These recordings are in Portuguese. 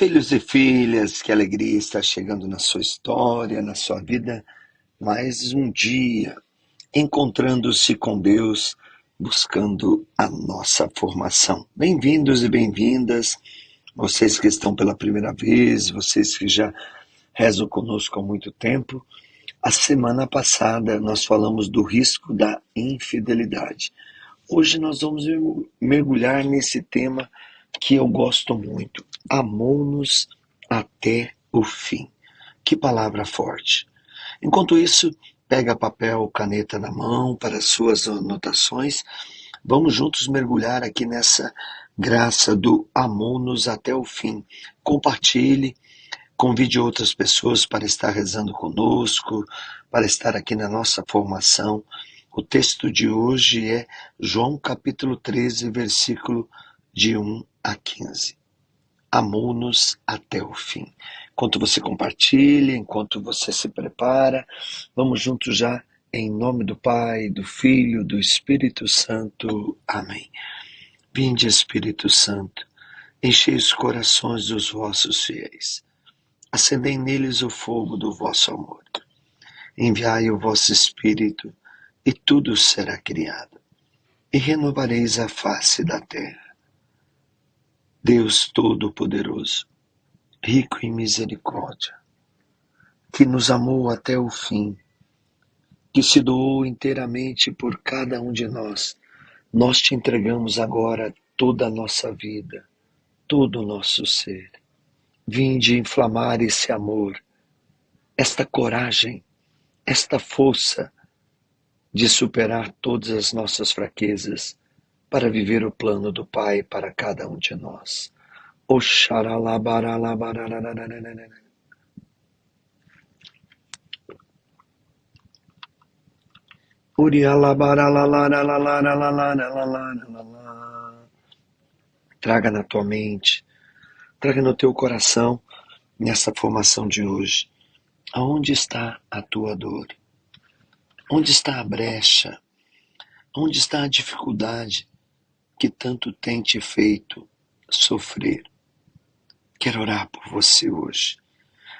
Filhos e filhas, que alegria está chegando na sua história, na sua vida. Mais um dia encontrando-se com Deus, buscando a nossa formação. Bem-vindos e bem-vindas, vocês que estão pela primeira vez, vocês que já rezam conosco há muito tempo. A semana passada nós falamos do risco da infidelidade. Hoje nós vamos mergulhar nesse tema que eu gosto muito. Amou-nos até o fim. Que palavra forte. Enquanto isso, pega papel, caneta na mão para suas anotações. Vamos juntos mergulhar aqui nessa graça do amou-nos até o fim. Compartilhe, convide outras pessoas para estar rezando conosco, para estar aqui na nossa formação. O texto de hoje é João capítulo 13, versículo de 1 a 15. Amou-nos até o fim. Enquanto você compartilha, enquanto você se prepara, vamos juntos já em nome do Pai, do Filho, do Espírito Santo. Amém. Vinde, Espírito Santo, enchei os corações dos vossos fiéis. Acendei neles o fogo do vosso amor. Enviai o vosso Espírito, e tudo será criado, e renovareis a face da terra. Deus Todo-Poderoso, rico em misericórdia, que nos amou até o fim, que se doou inteiramente por cada um de nós, nós te entregamos agora toda a nossa vida, todo o nosso ser. Vinde inflamar esse amor, esta coragem, esta força de superar todas as nossas fraquezas para viver o plano do Pai para cada um de nós. Traga na tua mente, traga no teu coração, nessa formação de hoje, aonde está a tua dor? Onde está a brecha? Onde está a dificuldade que tanto tem te feito sofrer? Quero orar por você hoje,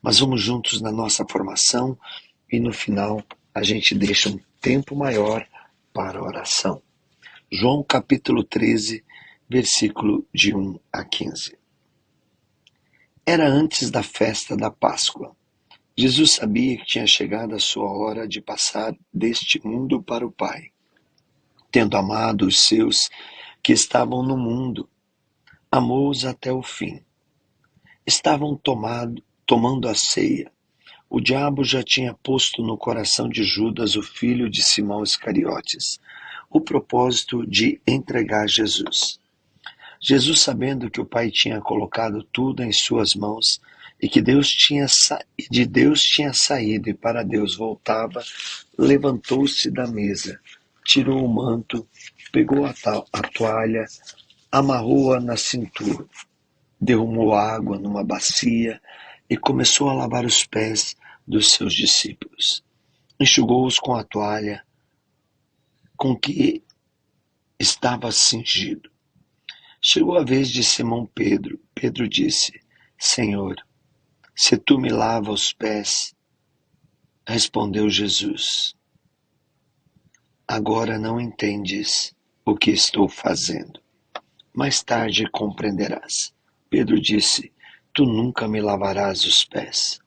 mas vamos juntos na nossa formação e no final a gente deixa um tempo maior para a oração. João capítulo 13, versículo de 1 a 15. Era antes da festa da Páscoa. Jesus sabia que tinha chegado a sua hora de passar deste mundo para o Pai. Tendo amado os seus que estavam no mundo, amou-os até o fim. Estavam tomando a ceia. O diabo já tinha posto no coração de Judas, o filho de Simão Iscariotes, o propósito de entregar Jesus. Jesus, sabendo que o Pai tinha colocado tudo em suas mãos e que de Deus tinha saído e para Deus voltava, levantou-se da mesa, tirou o manto, pegou a toalha, amarrou-a na cintura, derramou água numa bacia e começou a lavar os pés dos seus discípulos. Enxugou-os com a toalha com que estava cingido. Chegou a vez de Simão Pedro. Pedro disse: Senhor, se tu me lavas os pés, respondeu Jesus, agora não entendes o que estou fazendo. Mais tarde compreenderás. Pedro disse: Tu nunca me lavarás os pés.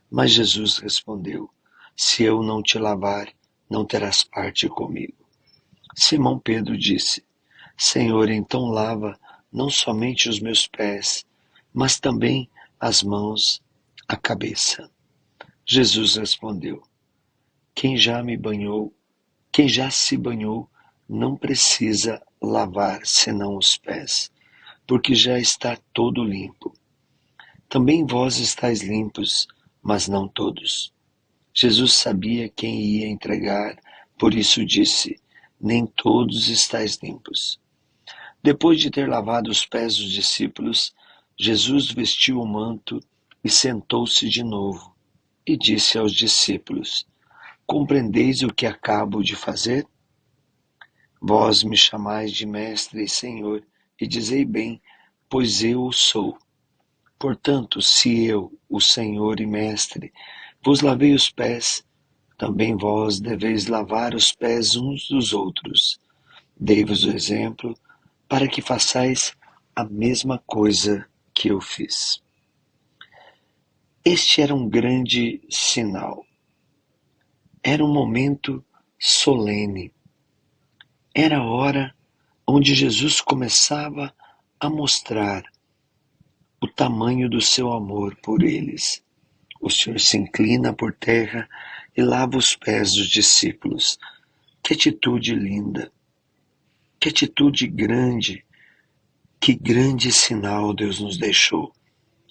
Mas Jesus respondeu: Se eu não te lavar, não terás parte comigo. Simão Pedro disse: Senhor, então lava não somente os meus pés, mas também as mãos, a cabeça. Jesus respondeu: Quem já se banhou, não precisa lavar senão os pés, porque já está todo limpo. Também vós estáis limpos, mas não todos. Jesus sabia quem ia entregar, por isso disse: Nem todos estáis limpos. Depois de ter lavado os pés dos discípulos, Jesus vestiu o manto e sentou-se de novo, e disse aos discípulos: Compreendeis o que acabo de fazer? Vós me chamais de mestre e senhor, e dizei bem, pois eu o sou. Portanto, se eu, o Senhor e Mestre, vos lavei os pés, também vós deveis lavar os pés uns dos outros. Dei-vos o exemplo, para que façais a mesma coisa que eu fiz. Este era um grande sinal. Era um momento solene. Era a hora onde Jesus começava a mostrar o tamanho do seu amor por eles. O Senhor se inclina por terra e lava os pés dos discípulos. Que atitude linda! Que atitude grande! Que grande sinal Deus nos deixou!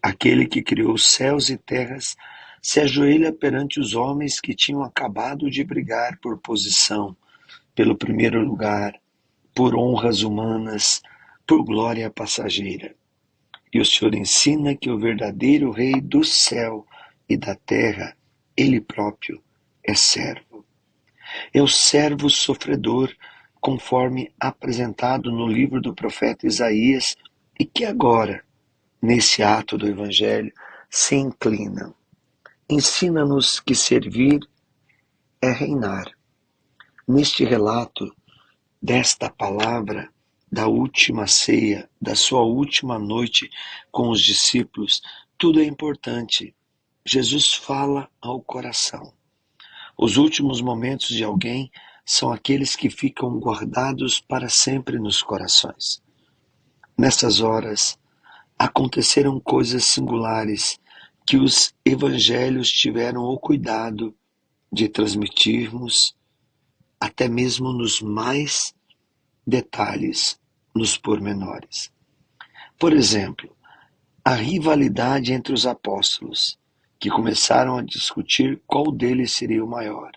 Aquele que criou céus e terras se ajoelha perante os homens que tinham acabado de brigar por posição, pelo primeiro lugar, por honras humanas, por glória passageira. E o Senhor ensina que o verdadeiro Rei do céu e da terra, Ele próprio, é servo. É o servo sofredor, conforme apresentado no livro do profeta Isaías, e que agora, nesse ato do Evangelho, se inclina. Ensina-nos que servir é reinar. Neste relato desta palavra, da última ceia, da sua última noite com os discípulos, tudo é importante. Jesus fala ao coração. Os últimos momentos de alguém são aqueles que ficam guardados para sempre nos corações. Nessas horas, aconteceram coisas singulares que os evangelhos tiveram o cuidado de transmitirmos, até mesmo nos mais detalhes, nos pormenores. Por exemplo, a rivalidade entre os apóstolos, que começaram a discutir qual deles seria o maior.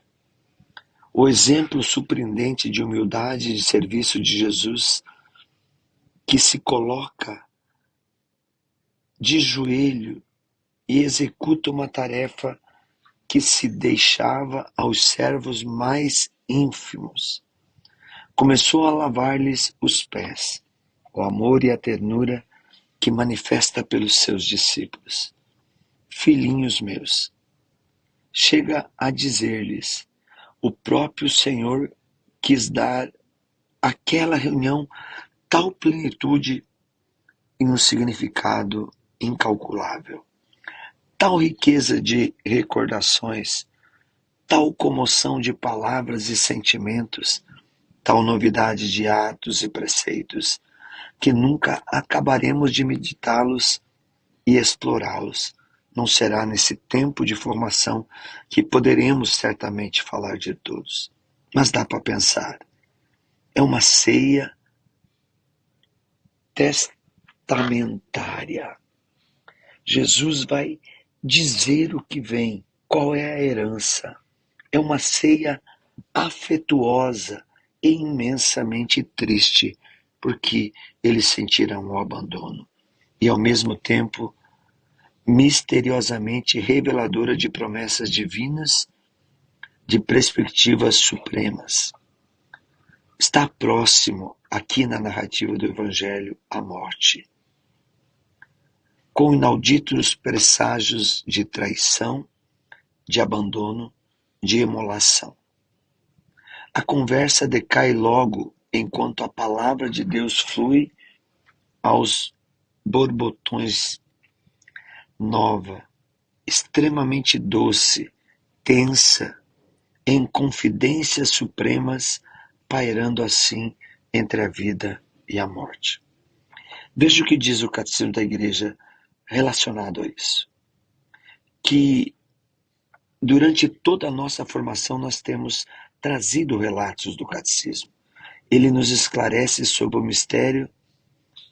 O exemplo surpreendente de humildade e de serviço de Jesus, que se coloca de joelho e executa uma tarefa que se deixava aos servos mais ínfimos. Começou a lavar-lhes os pés, o amor e a ternura que manifesta pelos seus discípulos. Filhinhos meus, chega a dizer-lhes, o próprio Senhor quis dar àquela reunião tal plenitude e um significado incalculável, tal riqueza de recordações, tal comoção de palavras e sentimentos, tal novidade de atos e preceitos, que nunca acabaremos de meditá-los e explorá-los. Não será nesse tempo de formação que poderemos certamente falar de todos. Mas dá para pensar. É uma ceia testamentária. Jesus vai dizer o que vem, qual é a herança. É uma ceia afetuosa e imensamente triste, porque eles sentirão o abandono. E ao mesmo tempo, misteriosamente reveladora de promessas divinas, de perspectivas supremas. Está próximo, aqui na narrativa do Evangelho, a morte, com inauditos presságios de traição, de abandono, de imolação. A conversa decai logo enquanto a palavra de Deus flui aos borbotões, nova, extremamente doce, tensa, em confidências supremas, pairando assim entre a vida e a morte. Veja o que diz o Catecismo da Igreja relacionado a isso. Que durante toda a nossa formação nós temos trazido relatos do Catecismo. Ele nos esclarece sobre o mistério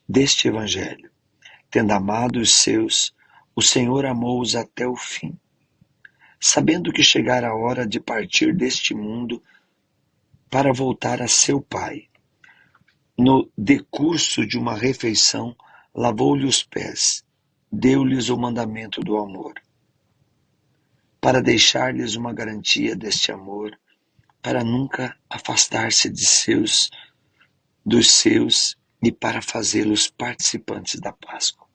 deste Evangelho. Tendo amado os seus, o Senhor amou-os até o fim. Sabendo que chegara a hora de partir deste mundo para voltar a seu Pai, no decurso de uma refeição, lavou-lhe os pés, deu-lhes o mandamento do amor, para deixar-lhes uma garantia deste amor, para nunca afastar-se dos seus e para fazê-los participantes da Páscoa.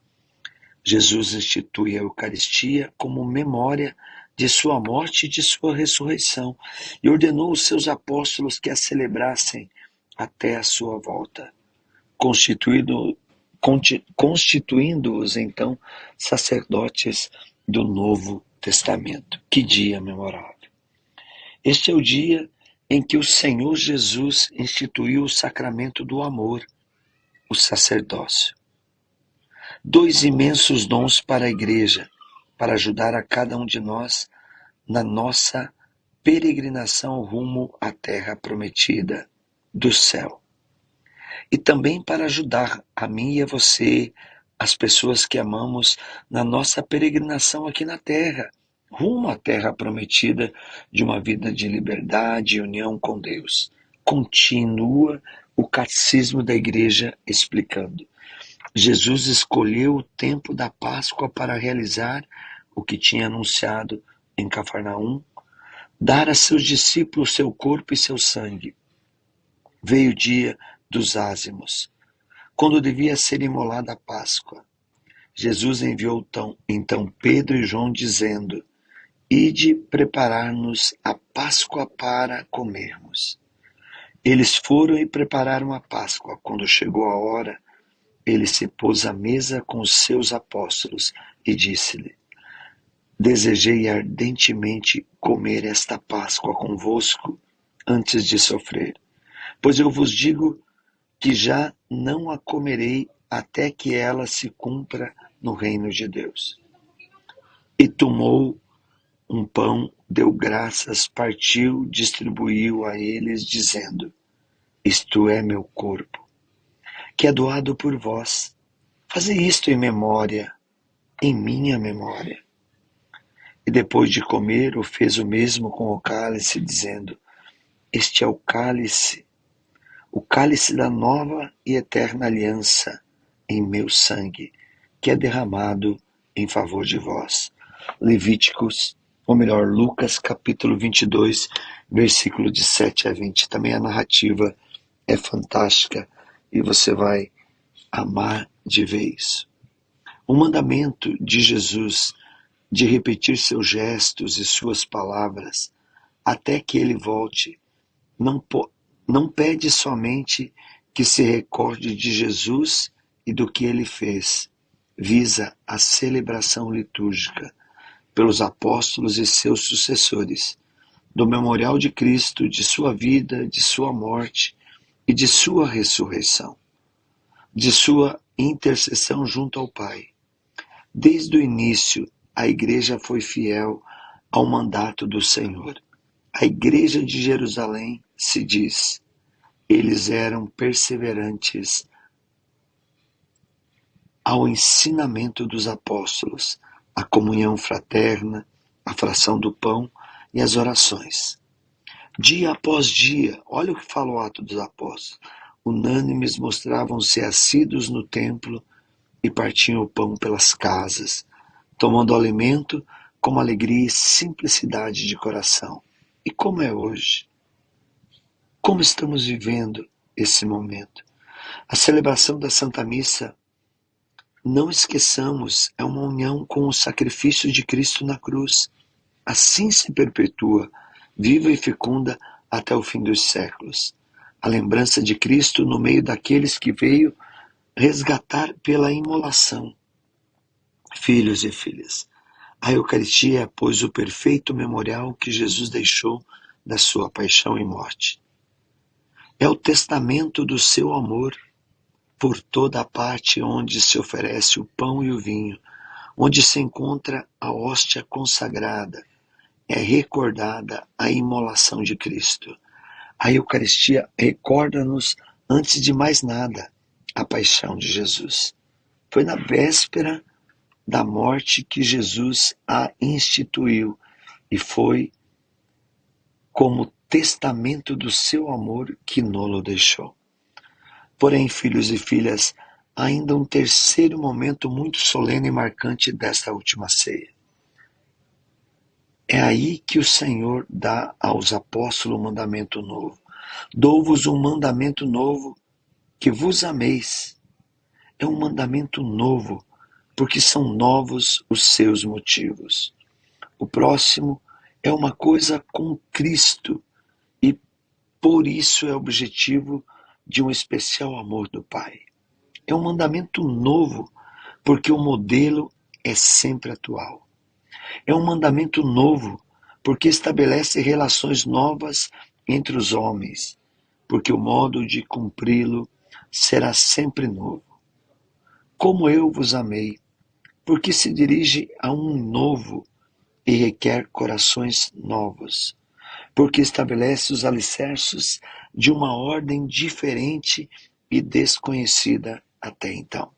Jesus institui a Eucaristia como memória de sua morte e de sua ressurreição e ordenou aos seus apóstolos que a celebrassem até a sua volta, constituindo-os então sacerdotes do Novo Testamento. Que dia memorável! Este é o dia em que o Senhor Jesus instituiu o sacramento do amor, o sacerdócio. Dois imensos dons para a Igreja, para ajudar a cada um de nós na nossa peregrinação rumo à terra prometida do céu. E também para ajudar a mim e a você, as pessoas que amamos, na nossa peregrinação aqui na terra, rumo à terra prometida de uma vida de liberdade e união com Deus. Continua o Catecismo da Igreja explicando. Jesus escolheu o tempo da Páscoa para realizar o que tinha anunciado em Cafarnaum, dar a seus discípulos seu corpo e seu sangue. Veio o dia dos ázimos, quando devia ser imolada a Páscoa. Jesus enviou então Pedro e João dizendo: Ide preparar-nos a Páscoa para comermos. Eles foram e prepararam a Páscoa. Quando chegou a hora, ele se pôs à mesa com os seus apóstolos e disse-lhe: Desejei ardentemente comer esta Páscoa convosco antes de sofrer, pois eu vos digo que já não a comerei até que ela se cumpra no reino de Deus. E tomou um pão, deu graças, partiu, distribuiu a eles, dizendo: Isto é meu corpo, que é doado por vós. Fazei isto em memória, em minha memória. E depois de comer, fez o mesmo com o cálice, dizendo: Este é o cálice da nova e eterna aliança em meu sangue, que é derramado em favor de vós. Lucas capítulo 22, versículo de 7 a 20. Também a narrativa é fantástica e você vai amar de ver isso. O mandamento de Jesus de repetir seus gestos e suas palavras até que ele volte não pede somente que se recorde de Jesus e do que ele fez, visa a celebração litúrgica pelos apóstolos e seus sucessores do memorial de Cristo, de sua vida, de sua morte e de sua ressurreição, de sua intercessão junto ao Pai. Desde o início, a Igreja foi fiel ao mandato do Senhor. A Igreja de Jerusalém se diz: eles eram perseverantes ao ensinamento dos apóstolos, a comunhão fraterna, a fração do pão e as orações. Dia após dia, olha o que fala o Atos dos Apóstolos, unânimes mostravam-se assíduos no templo e partiam o pão pelas casas, tomando alimento com alegria e simplicidade de coração. E como é hoje? Como estamos vivendo esse momento? A celebração da Santa Missa, não esqueçamos, é uma união com o sacrifício de Cristo na cruz. Assim se perpetua, viva e fecunda até o fim dos séculos. A lembrança de Cristo no meio daqueles que veio resgatar pela imolação. Filhos e filhas, a Eucaristia é, pois, o perfeito memorial que Jesus deixou da sua paixão e morte. É o testamento do seu amor por toda a parte onde se oferece o pão e o vinho, onde se encontra a hóstia consagrada, é recordada a imolação de Cristo. A Eucaristia recorda-nos, antes de mais nada, a paixão de Jesus. Foi na véspera da morte que Jesus a instituiu e foi como testamento do seu amor que nolo deixou. Porém, filhos e filhas, há ainda um terceiro momento muito solene e marcante desta última ceia. É aí que o Senhor dá aos apóstolos um mandamento novo. Dou-vos um mandamento novo, que vos ameis. É um mandamento novo porque são novos os seus motivos. O próximo é uma coisa com Cristo e por isso é objetivo de um especial amor do Pai. É um mandamento novo, porque o modelo é sempre atual. É um mandamento novo, porque estabelece relações novas entre os homens, porque o modo de cumpri-lo será sempre novo. Como eu vos amei, porque se dirige a um novo e requer corações novos, porque estabelece os alicerces de uma ordem diferente e desconhecida até então.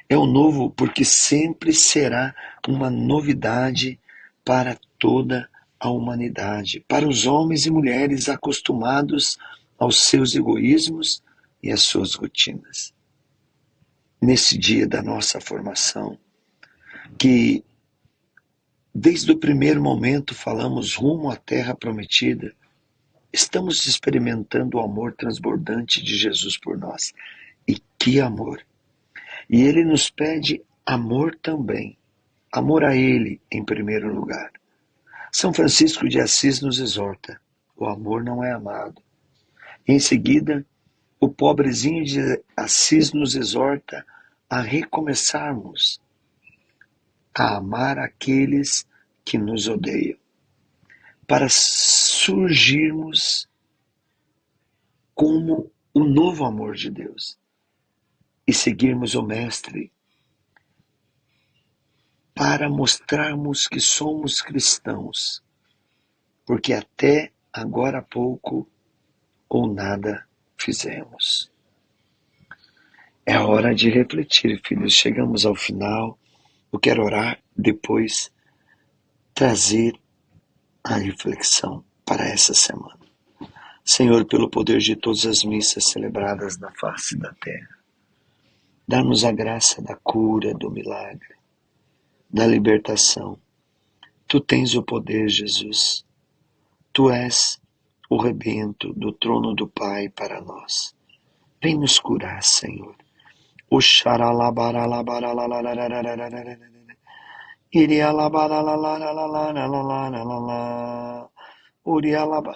É o novo porque sempre será uma novidade para toda a humanidade, para os homens e mulheres acostumados aos seus egoísmos e às suas rotinas. Nesse dia da nossa formação, que desde o primeiro momento falamos rumo à terra prometida, estamos experimentando o amor transbordante de Jesus por nós. E que amor! E Ele nos pede amor também. Amor a Ele em primeiro lugar. São Francisco de Assis nos exorta: o amor não é amado. E em seguida, o pobrezinho de Assis nos exorta a recomeçarmos a amar aqueles que nos odeiam, para surgirmos como o novo amor de Deus e seguirmos o Mestre para mostrarmos que somos cristãos, porque até agora há pouco ou nada fizemos. É hora de refletir, filhos. Chegamos ao final. Eu quero orar, depois trazer a reflexão para essa semana. Senhor, pelo poder de todas as missas celebradas na face da terra, dá-nos a graça da cura, do milagre, da libertação. Tu tens o poder, Jesus. Tu és o rebento do trono do Pai para nós. Vem nos curar, Senhor. O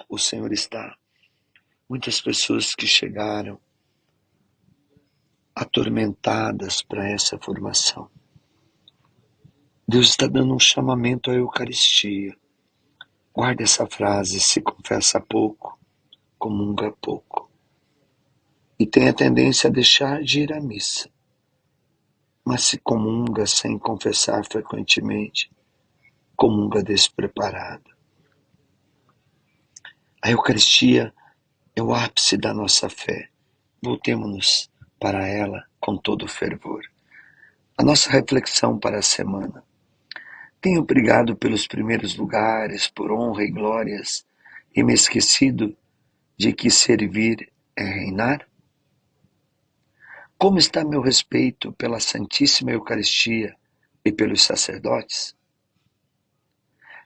o Senhor está. Muitas pessoas que chegaram atormentadas para essa formação. Deus está dando um chamamento à Eucaristia. Guarde essa frase: se confessa pouco, comunga pouco. E tem a tendência a deixar de ir à missa. Mas se comunga sem confessar frequentemente, comunga despreparado. A Eucaristia é o ápice da nossa fé. Voltemo-nos para ela com todo fervor. A nossa reflexão para a semana. Tenho brigado pelos primeiros lugares, por honra e glórias, e me esquecido de que servir é reinar? Como está meu respeito pela Santíssima Eucaristia e pelos sacerdotes?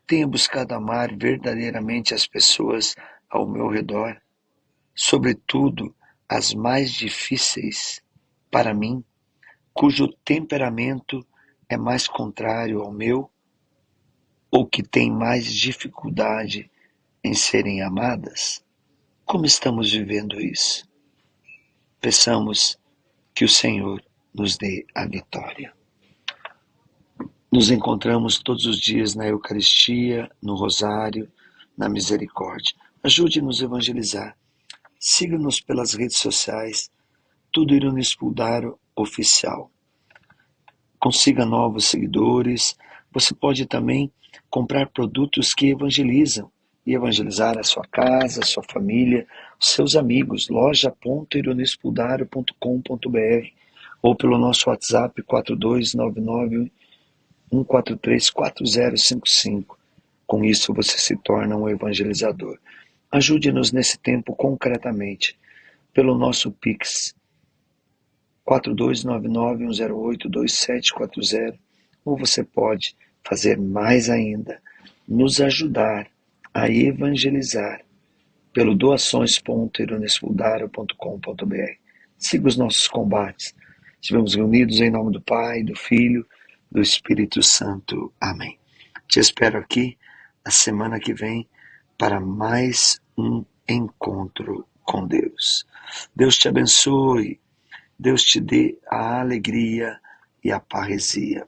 Tenho buscado amar verdadeiramente as pessoas ao meu redor, sobretudo as mais difíceis para mim, cujo temperamento é mais contrário ao meu, ou que tem mais dificuldade em serem amadas? Como estamos vivendo isso? Peçamos que o Senhor nos dê a vitória. Nos encontramos todos os dias na Eucaristia, no Rosário, na Misericórdia. Ajude-nos a evangelizar. Siga-nos pelas redes sociais, tudo Irones Puldaro Oficial. Consiga novos seguidores. Você pode também comprar produtos que evangelizam e evangelizar a sua casa, a sua família, os seus amigos. loja.ironespuldaro.com.br ou pelo nosso WhatsApp 4299 143 4055. Com isso você se torna um evangelizador. Ajude-nos nesse tempo concretamente pelo nosso Pix 4299-108-2740, ou você pode fazer mais ainda, nos ajudar a evangelizar pelo doações.ironespuldaro.com.br. Siga os nossos combates. Estivemos reunidos em nome do Pai, do Filho, do Espírito Santo. Amém. Te espero aqui na semana que vem para mais um encontro com Deus. Deus te abençoe, Deus te dê a alegria e a parresia.